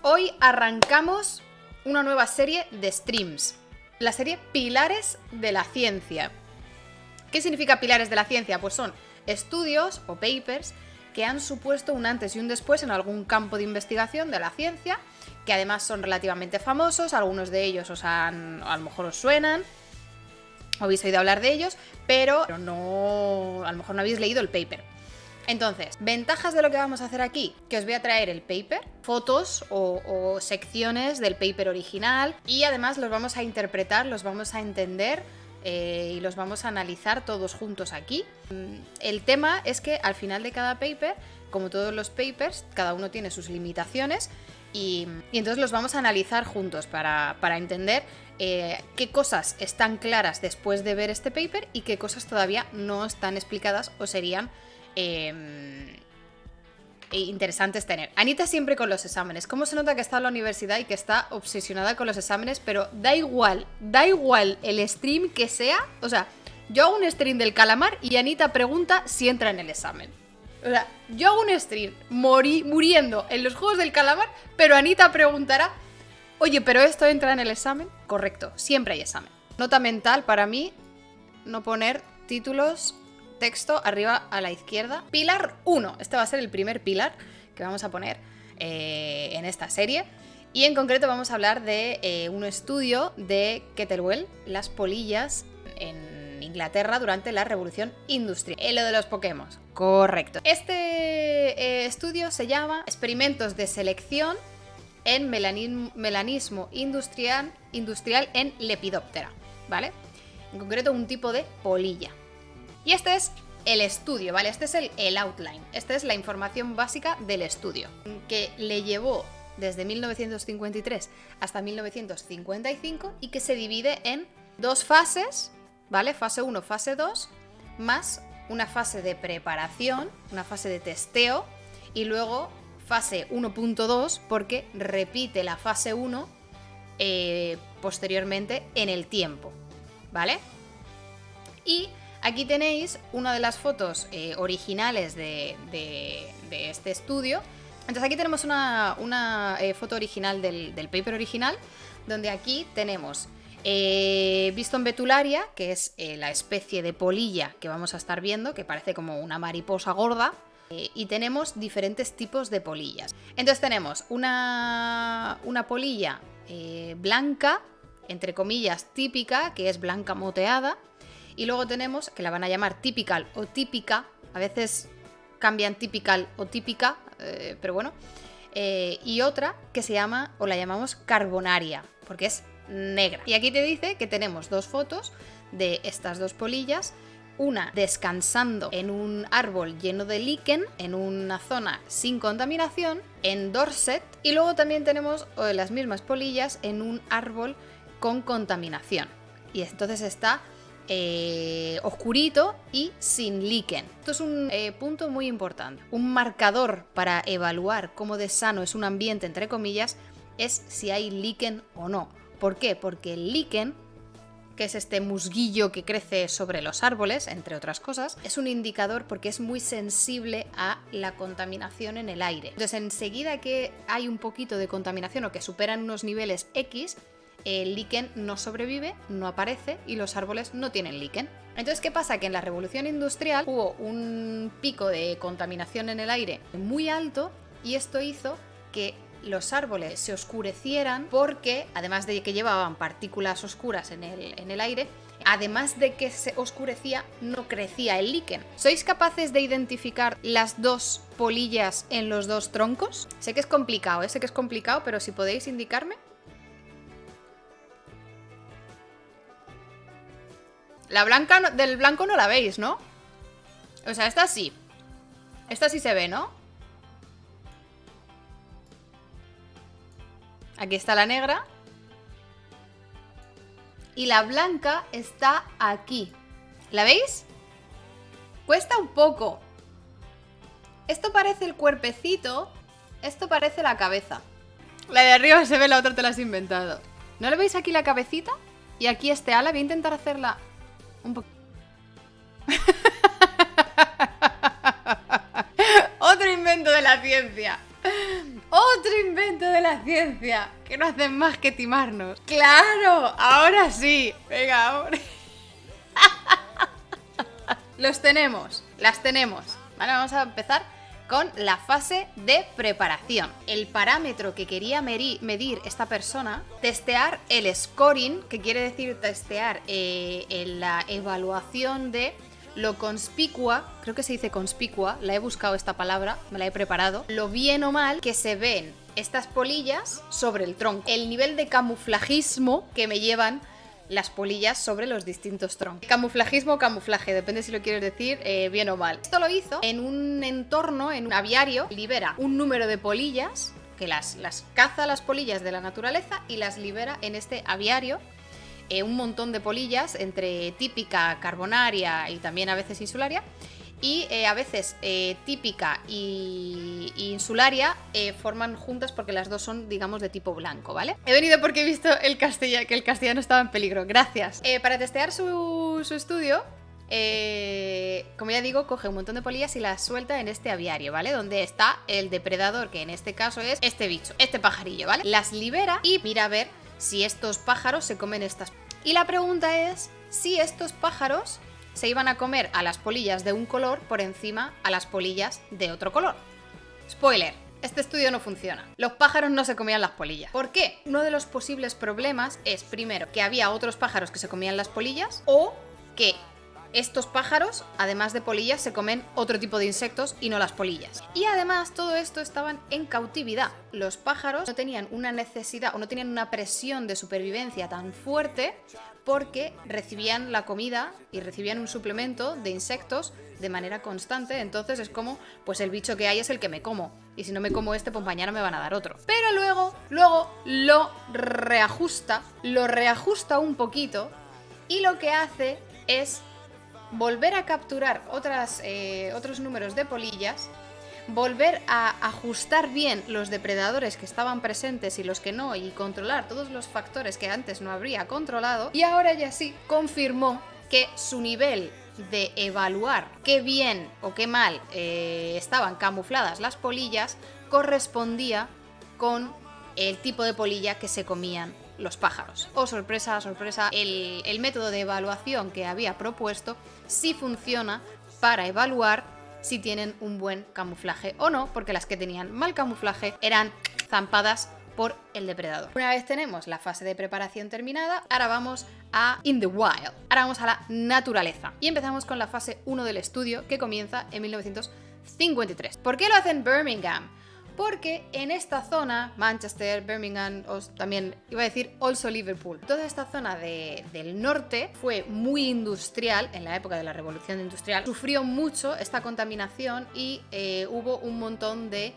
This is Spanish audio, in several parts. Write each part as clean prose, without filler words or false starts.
Hoy arrancamos una nueva serie de streams, la serie Pilares de la Ciencia. ¿Qué significa Pilares de la Ciencia? Pues son estudios o papers que han supuesto un antes y un después en algún campo de investigación de la ciencia, que además son relativamente famosos, algunos de ellos a lo mejor os suenan, habéis oído hablar de ellos, pero no, a lo mejor no habéis leído el paper. Entonces, ventajas de lo que vamos a hacer aquí, que os voy a traer el paper, fotos o secciones del paper original, y además los vamos a interpretar, los vamos a entender y los vamos a analizar todos juntos aquí. El tema es que al final de cada paper, como todos los papers, cada uno tiene sus limitaciones y entonces los vamos a analizar juntos para entender qué cosas están claras después de ver este paper y qué cosas todavía no están explicadas o serían interesantes tener. Anita siempre con los exámenes. ¿Cómo se nota que está en la universidad y que está obsesionada con los exámenes? Pero da igual el stream que sea. O sea, yo hago un stream del calamar y Anita pregunta si entra en el examen. O sea, yo hago un stream muriendo en los juegos del calamar, pero Anita preguntará, oye, ¿pero esto entra en el examen? Correcto, siempre hay examen. Nota mental para mí, no poner títulos, texto arriba a la izquierda. Pilar 1. Este va a ser el primer pilar que vamos a poner en esta serie. Y en concreto vamos a hablar de un estudio de Kettlewell, las polillas en Inglaterra durante la Revolución Industrial. Lo de los Pokémon. Correcto. Este estudio se llama Experimentos de selección en melanismo industrial en Lepidoptera, ¿vale? En concreto un tipo de polilla. Y este es el estudio, ¿vale? Este es el outline. Esta es la información básica del estudio, que le llevó desde 1953 hasta 1955 y que se divide en dos fases, ¿vale? Fase 1, fase 2, más una fase de preparación, una fase de testeo y luego fase 1.2 porque repite la fase 1 posteriormente en el tiempo, ¿vale? Y aquí tenéis una de las fotos originales de este estudio. Entonces aquí tenemos una foto original del paper original, donde aquí tenemos Biston betularia, que es la especie de polilla que vamos a estar viendo, que parece como una mariposa gorda, y tenemos diferentes tipos de polillas. Entonces tenemos una polilla blanca, entre comillas típica, que es blanca moteada. Y luego tenemos, que la van a llamar typical o típica, a veces cambian typical o típica, pero bueno. Y otra que se llama, o la llamamos carbonaria, porque es negra. Y aquí te dice que tenemos dos fotos de estas dos polillas, una descansando en un árbol lleno de líquen, en una zona sin contaminación, en Dorset, y luego también tenemos las mismas polillas en un árbol con contaminación. Y entonces está oscurito y sin líquen. Esto es un punto muy importante. Un marcador para evaluar cómo de sano es un ambiente, entre comillas, es si hay líquen o no. ¿Por qué? Porque el líquen, que es este musguillo que crece sobre los árboles, entre otras cosas, es un indicador porque es muy sensible a la contaminación en el aire. Entonces, enseguida que hay un poquito de contaminación o que superan unos niveles X, el líquen no sobrevive, no aparece y los árboles no tienen líquen. Entonces, ¿qué pasa? Que en la Revolución Industrial hubo un pico de contaminación en el aire muy alto y esto hizo que los árboles se oscurecieran porque, además de que llevaban partículas oscuras en el aire, además de que se oscurecía, no crecía el líquen. ¿Sois capaces de identificar las dos polillas en los dos troncos? Sé que es complicado, sé que es complicado, pero si podéis indicarme. La blanca del blanco no la veis, ¿no? O sea, esta sí. Esta sí se ve, ¿no? Aquí está la negra. Y la blanca está aquí. ¿La veis? Cuesta un poco. Esto parece el cuerpecito. Esto parece la cabeza. La de arriba se ve, la otra te la has inventado. ¿No le veis aquí la cabecita? Y aquí este ala. Voy a intentar hacerla un poco. Otro invento de la ciencia. Otro invento de la ciencia, que no hacen más que timarnos. ¡Claro! Ahora sí. Venga, ahora. Las tenemos. Vale, vamos a empezar con la fase de preparación. El parámetro que quería medir esta persona, testear el scoring, que quiere decir testear la evaluación de lo conspicua, creo que se dice conspicua, la he buscado esta palabra, me la he preparado, lo bien o mal que se ven estas polillas sobre el tronco, el nivel de camuflajismo que me llevan las polillas sobre los distintos troncos. Camuflajismo o camuflaje, depende si lo quieres decir bien o mal. Esto lo hizo en un entorno, en un aviario, libera un número de polillas, que las caza las polillas de la naturaleza y las libera en este aviario. Un montón de polillas, entre típica, carbonaria y también a veces insularia. Y a veces típica y insularia forman juntas porque las dos son, digamos, de tipo blanco, ¿vale? He venido porque he visto que el castellano estaba en peligro, gracias. Para testear su estudio, como ya digo, coge un montón de polillas y las suelta en este aviario, ¿vale? Donde está el depredador, que en este caso es este bicho, este pajarillo, ¿vale? Las libera y mira a ver si estos pájaros se comen estas. Y la pregunta es si estos pájaros se iban a comer a las polillas de un color por encima a las polillas de otro color. Spoiler, este estudio no funciona. Los pájaros no se comían las polillas. ¿Por qué? Uno de los posibles problemas es, primero, que había otros pájaros que se comían las polillas, o que estos pájaros, además de polillas, se comen otro tipo de insectos y no las polillas. Y además todo esto estaban en cautividad. Los pájaros no tenían una necesidad o no tenían una presión de supervivencia tan fuerte porque recibían la comida y recibían un suplemento de insectos de manera constante. Entonces es como, pues el bicho que hay es el que me como. Y si no me como este, pues mañana me van a dar otro. Pero luego lo reajusta un poquito y lo que hace es volver a capturar otros números de polillas, volver a ajustar bien los depredadores que estaban presentes y los que no, y controlar todos los factores que antes no habría controlado, y ahora ya sí confirmó que su nivel de evaluar qué bien o qué mal estaban camufladas las polillas correspondía con el tipo de polilla que se comían los pájaros. Oh, sorpresa, sorpresa, el método de evaluación que había propuesto sí funciona para evaluar si tienen un buen camuflaje o no, porque las que tenían mal camuflaje eran zampadas por el depredador. Una vez tenemos la fase de preparación terminada, ahora vamos a in the wild, ahora vamos a la naturaleza y empezamos con la fase 1 del estudio, que comienza en 1953. ¿Por qué lo hace en Birmingham? Porque en esta zona, Manchester, Birmingham, también iba a decir also Liverpool, toda esta zona del norte fue muy industrial en la época de la revolución industrial, sufrió mucho esta contaminación y hubo un montón de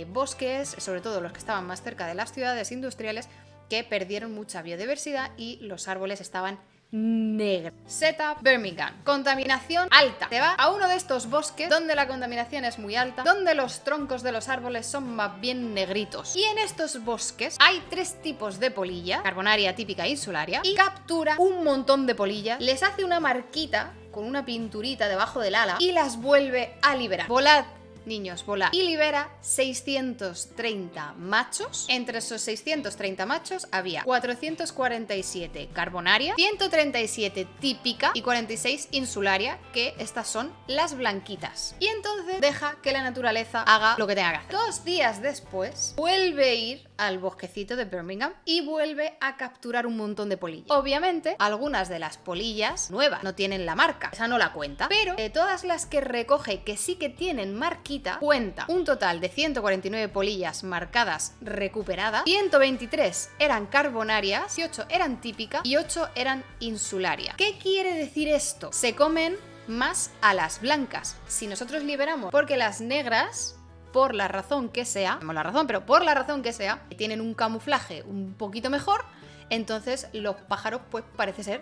bosques, sobre todo los que estaban más cerca de las ciudades industriales, que perdieron mucha biodiversidad y los árboles estaban negros. Setup Birmingham. Contaminación alta. Te va a uno de estos bosques donde la contaminación es muy alta, donde los troncos de los árboles son más bien negritos. Y en estos bosques hay tres tipos de polilla, carbonaria, típica e insularia, y captura un montón de polillas, les hace una marquita con una pinturita debajo del ala y las vuelve a liberar. Volad, niños, volad. Y libera 630 machos. Entre esos 630 machos había 447 carbonaria, 137 típica y 46 insularia, que estas son las blanquitas. Y entonces deja que la naturaleza haga lo que tenga que hacer. 2 días después vuelve a ir al bosquecito de Birmingham y vuelve a capturar un montón de polillas. Obviamente, algunas de las polillas nuevas no tienen la marca, esa no la cuenta, pero de todas las que recoge que sí que tienen marquita, cuenta un total de 149 polillas marcadas recuperadas, 123 eran carbonarias, 18 eran típica y 8 eran insularia. ¿Qué quiere decir esto? Se comen más a las blancas. Si nosotros liberamos, porque las negras, por la razón que sea, no la razón, pero por la razón que sea, tienen un camuflaje un poquito mejor, entonces los pájaros pues parece ser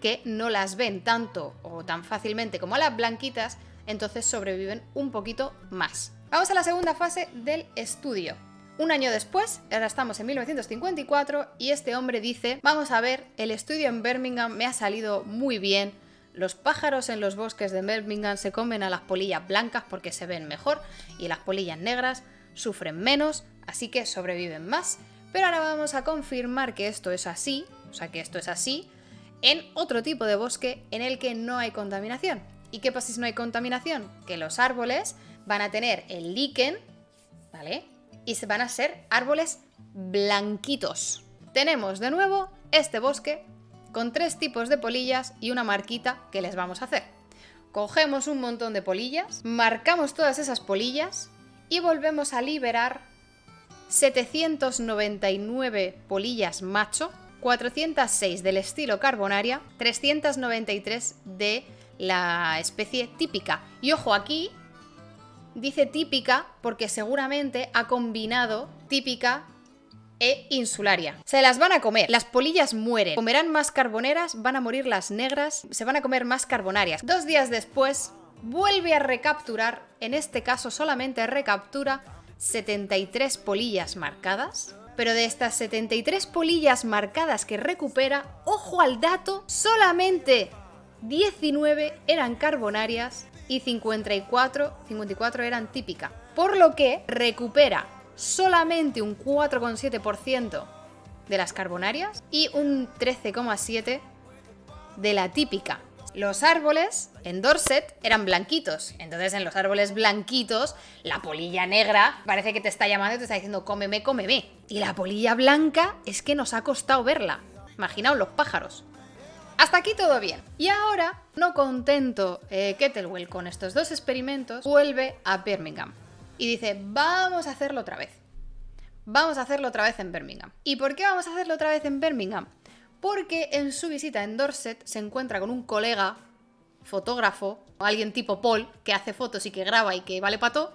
que no las ven tanto o tan fácilmente como a las blanquitas, entonces sobreviven un poquito más. Vamos a la segunda fase del estudio. Un año después, ahora estamos en 1954, y este hombre dice: vamos a ver, el estudio en Birmingham me ha salido muy bien. Los pájaros en los bosques de Birmingham se comen a las polillas blancas porque se ven mejor y las polillas negras sufren menos, así que sobreviven más. Pero ahora vamos a confirmar que esto es así, o sea que esto es así, en otro tipo de bosque en el que no hay contaminación. ¿Y qué pasa si no hay contaminación? Que los árboles van a tener el líquen, ¿vale? Y se van a ser árboles blanquitos. Tenemos de nuevo este bosque con 3 tipos de polillas y una marquita que les vamos a hacer. Cogemos un montón de polillas, marcamos todas esas polillas y volvemos a liberar 799 polillas macho, 406 del estilo Carbonaria, 393 de la especie típica. Y ojo, aquí dice típica porque seguramente ha combinado típica e insularia. Se las van a comer, las polillas mueren, comerán más carboneras, van a morir las negras, se van a comer más carbonarias. 2 días después vuelve a recapturar, en este caso solamente recaptura 73 polillas marcadas, pero de estas 73 polillas marcadas que recupera, ojo al dato, solamente 19 eran carbonarias y 54 eran típica, por lo que recupera solamente un 4,7% de las carbonarias y un 13,7% de la típica. Los árboles en Dorset eran blanquitos, entonces en los árboles blanquitos la polilla negra parece que te está llamando y te está diciendo cómeme, cómeme. Y la polilla blanca es que nos ha costado verla. Imaginaos los pájaros. Hasta aquí todo bien. Y ahora, no contento Kettlewell con estos 2 experimentos, vuelve a Birmingham y dice, vamos a hacerlo otra vez. Vamos a hacerlo otra vez en Birmingham. ¿Y por qué vamos a hacerlo otra vez en Birmingham? Porque en su visita en Dorset se encuentra con un colega fotógrafo, o alguien tipo Paul, que hace fotos y que graba y que vale pato,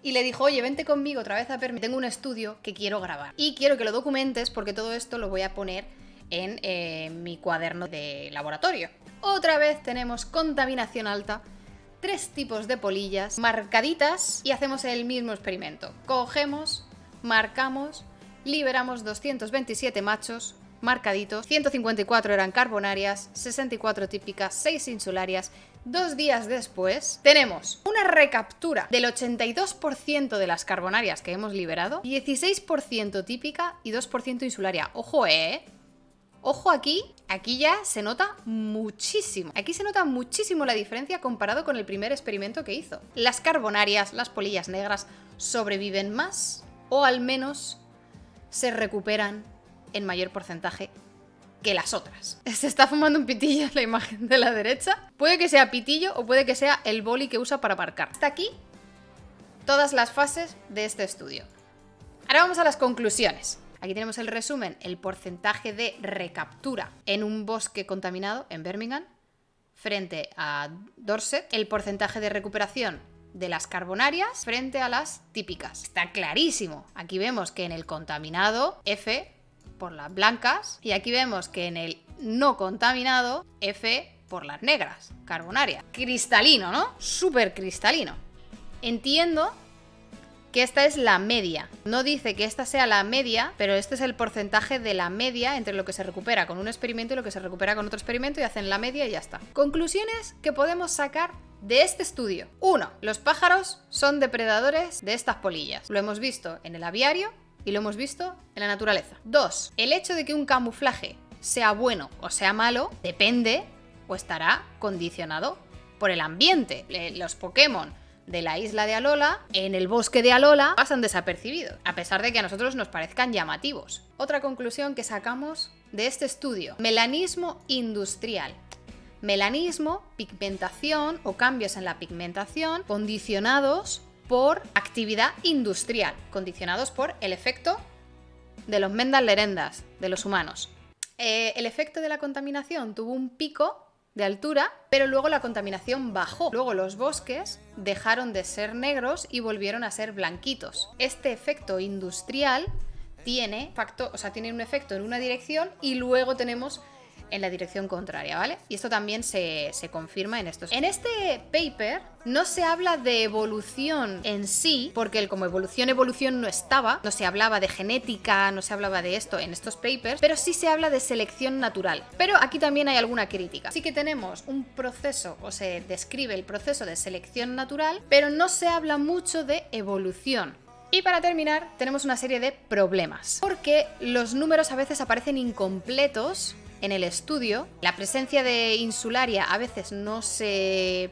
y le dijo, oye, vente conmigo otra vez a Birmingham, tengo un estudio que quiero grabar. Y quiero que lo documentes porque todo esto lo voy a poner en mi cuaderno de laboratorio. Otra vez tenemos contaminación alta, 3 tipos de polillas marcaditas y hacemos el mismo experimento. Cogemos, marcamos, liberamos 227 machos marcaditos, 154 eran carbonarias, 64 típicas, 6 insularias. 2 días después tenemos una recaptura del 82% de las carbonarias que hemos liberado, 16% típica y 2% insularia. Ojo, ojo aquí ya se nota muchísimo. Aquí se nota muchísimo la diferencia comparado con el primer experimento que hizo. Las carbonarias, las polillas negras, sobreviven más o al menos se recuperan en mayor porcentaje que las otras. Se está fumando un pitillo en la imagen de la derecha. Puede que sea pitillo o puede que sea el boli que usa para marcar. Hasta aquí todas las fases de este estudio. Ahora vamos a las conclusiones. Aquí tenemos el resumen, el porcentaje de recaptura en un bosque contaminado en Birmingham frente a Dorset, el porcentaje de recuperación de las carbonarias frente a las típicas. Está clarísimo. Aquí vemos que en el contaminado, F por las blancas, y aquí vemos que en el no contaminado, F por las negras, carbonarias. Cristalino, ¿no? Súper cristalino. Entiendo que esta es la media. No dice que esta sea la media, pero este es el porcentaje de la media entre lo que se recupera con un experimento y lo que se recupera con otro experimento y hacen la media y ya está. Conclusiones que podemos sacar de este estudio. 1. Los pájaros son depredadores de estas polillas. Lo hemos visto en el aviario y lo hemos visto en la naturaleza. 2. El hecho de que un camuflaje sea bueno o sea malo depende o estará condicionado por el ambiente. Los Pokémon de la isla de Alola, en el bosque de Alola, pasan desapercibidos, a pesar de que a nosotros nos parezcan llamativos. Otra conclusión que sacamos de este estudio: melanismo industrial. Melanismo, pigmentación o cambios en la pigmentación condicionados por actividad industrial, condicionados por el efecto de los Mendel-Lerendas, de los humanos. El efecto de la contaminación tuvo un pico de altura, pero luego la contaminación bajó. Luego los bosques dejaron de ser negros y volvieron a ser blanquitos. Este efecto industrial tiene un efecto en una dirección y luego tenemos en la dirección contraria, ¿vale? Y esto también se confirma en estos. En este paper no se habla de evolución en sí, porque como evolución no estaba, no se hablaba de genética, no se hablaba de esto en estos papers, pero sí se habla de selección natural. Pero aquí también hay alguna crítica. Sí que tenemos un proceso, o se describe el proceso de selección natural, pero no se habla mucho de evolución. Y para terminar, tenemos una serie de problemas, porque los números a veces aparecen incompletos en el estudio, la presencia de insularia a veces no se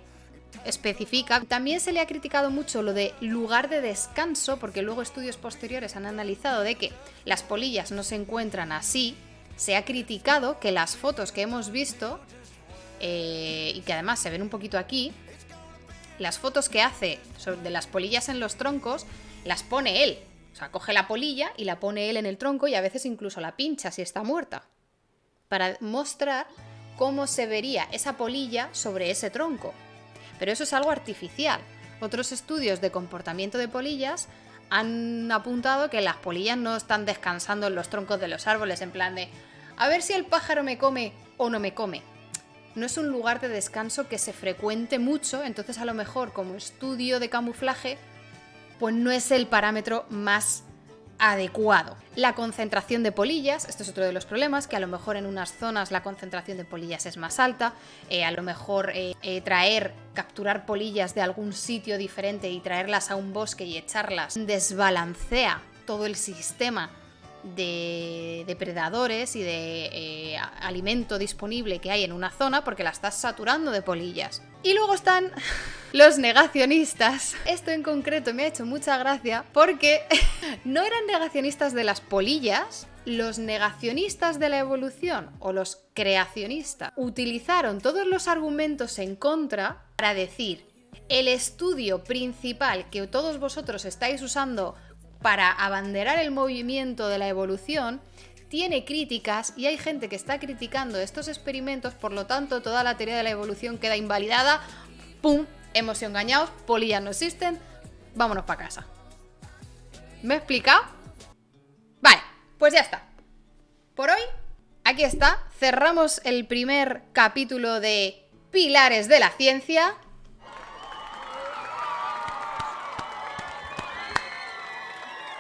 especifica. También se le ha criticado mucho lo de lugar de descanso, porque luego estudios posteriores han analizado de que las polillas no se encuentran así. Se ha criticado que las fotos que hemos visto, y que además se ven un poquito aquí, las fotos que hace de las polillas en los troncos, las pone él. O sea, coge la polilla y la pone él en el tronco y a veces incluso la pincha si está muerta, para mostrar cómo se vería esa polilla sobre ese tronco. Pero eso es algo artificial. Otros estudios de comportamiento de polillas han apuntado que las polillas no están descansando en los troncos de los árboles, en plan de a ver si el pájaro me come o no me come. No es un lugar de descanso que se frecuente mucho, entonces a lo mejor como estudio de camuflaje, pues no es el parámetro más adecuado. La concentración de polillas, esto es otro de los problemas, que a lo mejor en unas zonas la concentración de polillas es más alta, a lo mejor capturar polillas de algún sitio diferente y traerlas a un bosque y echarlas desbalancea todo el sistema de depredadores y de alimento disponible que hay en una zona, porque la estás saturando de polillas. Y luego están los negacionistas. Esto en concreto me ha hecho mucha gracia porque no eran negacionistas de las polillas. Los negacionistas de la evolución o los creacionistas utilizaron todos los argumentos en contra para decir el estudio principal que todos vosotros estáis usando para abanderar el movimiento de la evolución tiene críticas y hay gente que está criticando estos experimentos, por lo tanto toda la teoría de la evolución queda invalidada. ¡Pum! Hemos sido engañados, polillas no existen, vámonos para casa. ¿Me he explicado? Vale, pues ya está. Por hoy, aquí está. Cerramos el primer capítulo de Pilares de la Ciencia.